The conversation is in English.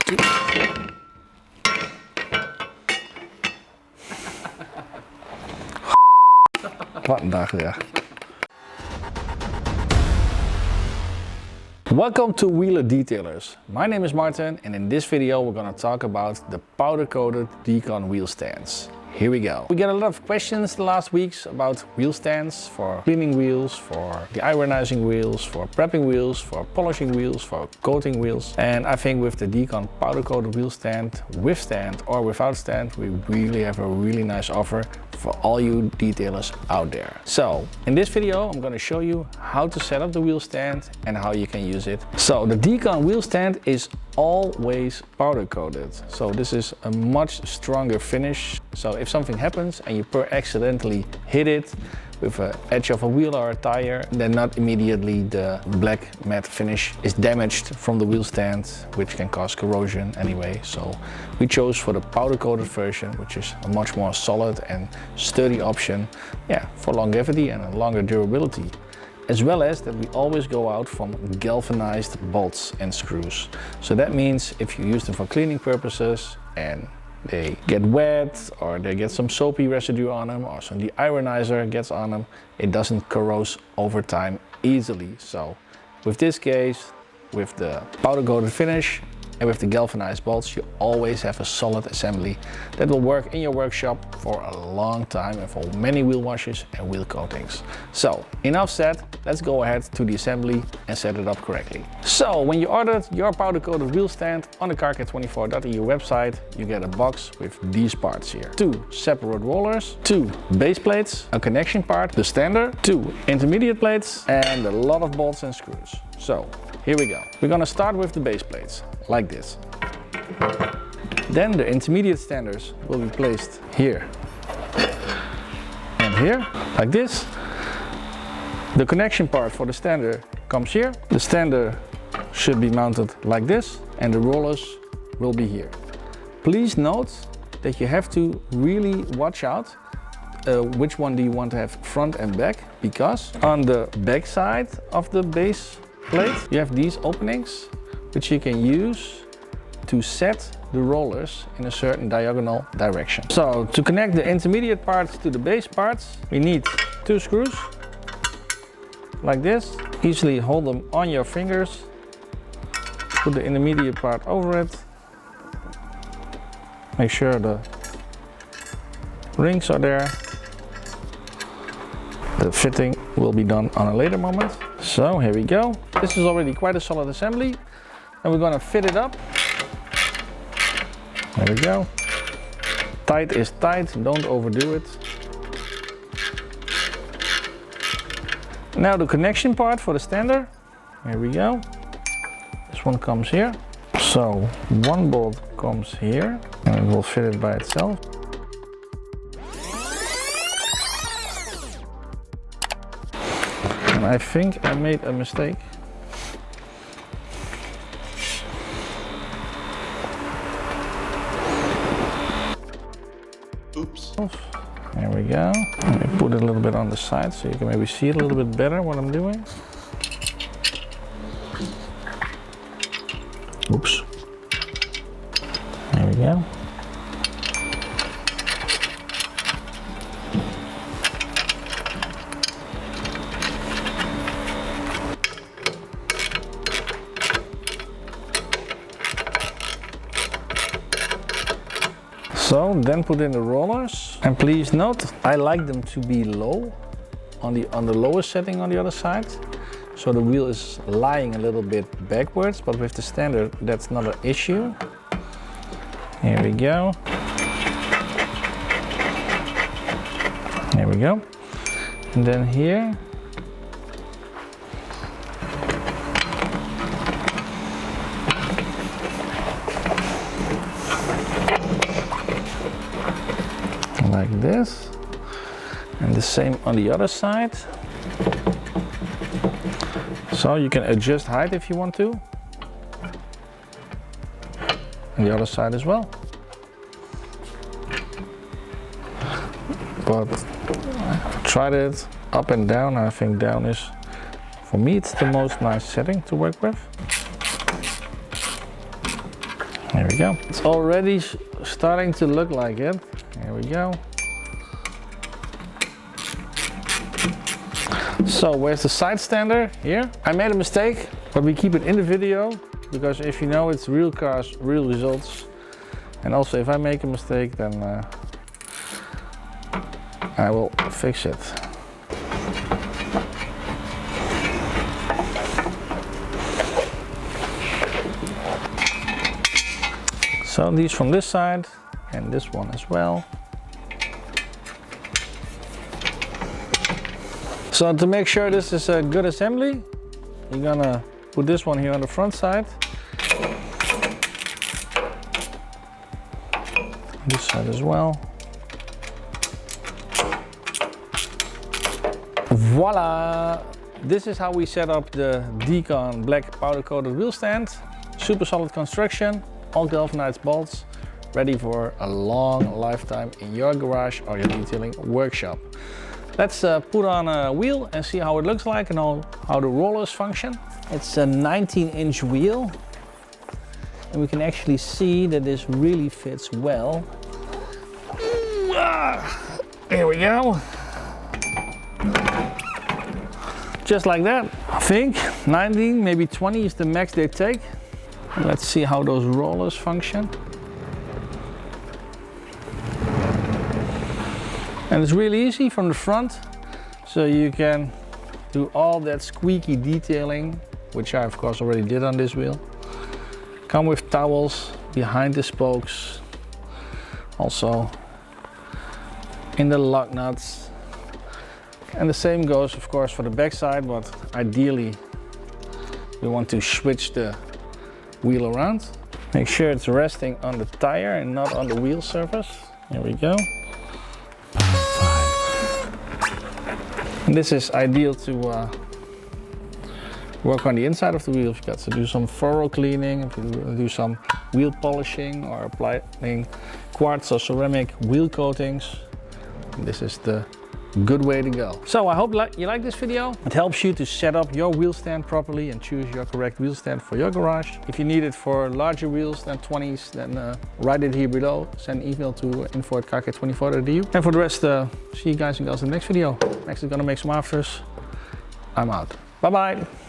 Wat een dag, ja. Welcome to Wheeler Detailers. My name is Martin, and in this video we're going to talk about the powder-coated dcon wheel stands. Here we go. We get a lot of questions the last weeks about wheel stands for cleaning wheels, for de-ironizing wheels, for prepping wheels, for polishing wheels, for coating wheels. And I think with the dcon powder-coated wheel stand, with stand or without stand, we really have a really nice offer for all you detailers out there. So in this video I'm going to show you how to set up the wheel stand and how you can use it. So the dcon wheel stand is always powder coated, so this is a much stronger finish. So if something happens and you accidentally hit it with an edge of a wheel or a tire, then not immediately the black matte finish is damaged from the wheel stand, which can cause corrosion anyway. So we chose for the powder coated version, which is a much more solid and sturdy option, for longevity and a longer durability. As well as that we always go out from galvanized bolts and screws. So that means if you use them for cleaning purposes and they get wet or they get some soapy residue on them or some de-ironizer gets on them, it doesn't corrode over time easily. So with this case, with the powder coated finish and with the galvanized bolts, you always have a solid assembly that will work in your workshop for a long time and for many wheel washes and wheel coatings. So enough said, let's go ahead to the assembly and set it up correctly. So when you ordered your powder coated wheel stand on the carcat24.eu website, you get a box with these parts here. 2 separate rollers, 2 base plates, a connection part, the stander, 2 intermediate plates, and a lot of bolts and screws. So here we go. We're gonna start with the base plates, like this. Then the intermediate standers will be placed here and here, like this. The connection part for the stander comes here. The stander should be mounted like this, and the rollers will be here. Please note that you have to really watch out which one do you want to have front and back, because on the back side of the base plate you have these openings which you can use to set the rollers in a certain diagonal direction. So to connect the intermediate parts to the base parts, we need 2 screws like this. Easily hold them on your fingers, put the intermediate part over it, make sure the rings are there. The fitting will be done on a later moment. So here we go. This is already quite a solid assembly, and we're gonna fit it up. There we go. Tight is tight, don't overdo it. Now the connection part for the stander. Here we go. This one comes here. So one bolt comes here and it will fit it by itself. And I think I made a mistake. Oops. There we go. Let me put it a little bit on the side so you can maybe see it a little bit better what I'm doing. Oops. There we go. So then put in the rollers, and please note I like them to be low on the lowest setting on the other side, so the wheel is lying a little bit backwards, but with the stander that's not an issue. Here we go. There we go. And then here like this, and the same on the other side. So you can adjust height if you want to, and the other side as well. But I've tried it up and down. I think down is, for me, it's the most nice setting to work with. There we go. It's already starting to look like it. Here we go. So where's the side stander? Here. I made a mistake, but we keep it in the video because if you know it's real cars, real results. And also if I make a mistake, then I will fix it. So these from this side and this one as well. So to make sure this is a good assembly, you're gonna put this one here on the front side. This side as well. Voila! This is how we set up the dcon black powder coated wheel stand. Super solid construction, all galvanized bolts, ready for a long lifetime in your garage or your detailing workshop. Let's put on a wheel and see how it looks like and how the rollers function. It's a 19-inch wheel and we can actually see that this really fits well. Here we go. Just like that. I think 19, maybe 20 is the max they take. Let's see how those rollers function. And it's really easy from the front, so you can do all that squeaky detailing, which I of course already did on this wheel. Come with towels behind the spokes, also in the lug nuts. And the same goes of course for the back side, but ideally we want to switch the wheel around. Make sure it's resting on the tire and not on the wheel surface. Here we go. And this is ideal to work on the inside of the wheel. If you've got to do some furrow cleaning, if you do some wheel polishing or applying quartz or ceramic wheel coatings, this is the good way to go. So I hope you like this video. It helps you to set up your wheel stand properly and choose your correct wheel stand for your garage. If you need it for larger wheels than 20s, then write it here below. Send an email to info@kk24.eu. And for the rest, see you guys and girls in the next video. Next is gonna make some afters. I'm out. Bye bye.